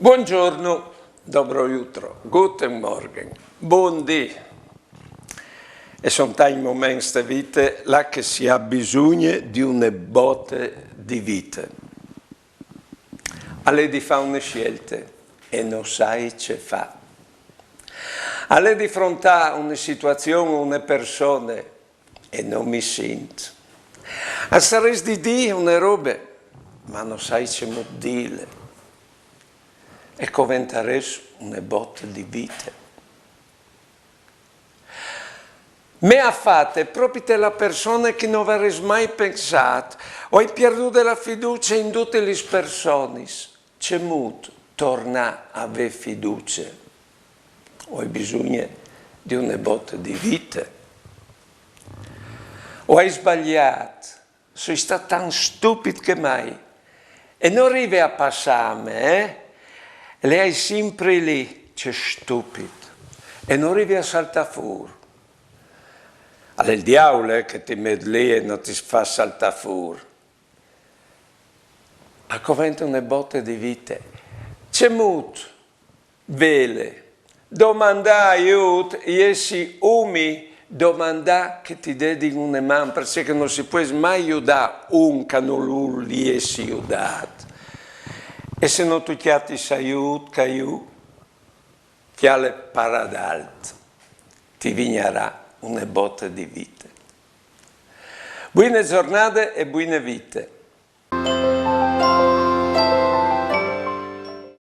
Buongiorno, dobro jutro, guten Morgen, buondì. E sono tanti momenti in vita là che si ha bisogno di una botte di vita. Alle di fare una scelta e non sai ce fa. Alle di frontare una situazione, una persona e non mi sento. A saresti di dire una roba, ma non sai ce mo dire. E diventeresti una botta di vita. Me ha fatto proprio la persona che non avrei mai pensato. Ho perduto la fiducia in tutte le persone. C'è molto torna a avere fiducia. Ho bisogno di una botta di vita. Ho sbagliato. Sono stato tan stupido che mai. E non arrivi a passarmi, Lei è sempre lì, c'è stupido, e non arrivi a saltare fuori. È il diavolo che ti mette lì e non ti fa saltare fuori. Accoventa una botta di vita. C'è molto, vele, domanda aiuto, essi umi, domanda che ti dedichi una mano, perché non si può mai aiutare un che non gli essi aiutato. E se non tu chiati aiuto, che alle paradalto, ti vignerà una botta di vita. Buone giornate e buone vite.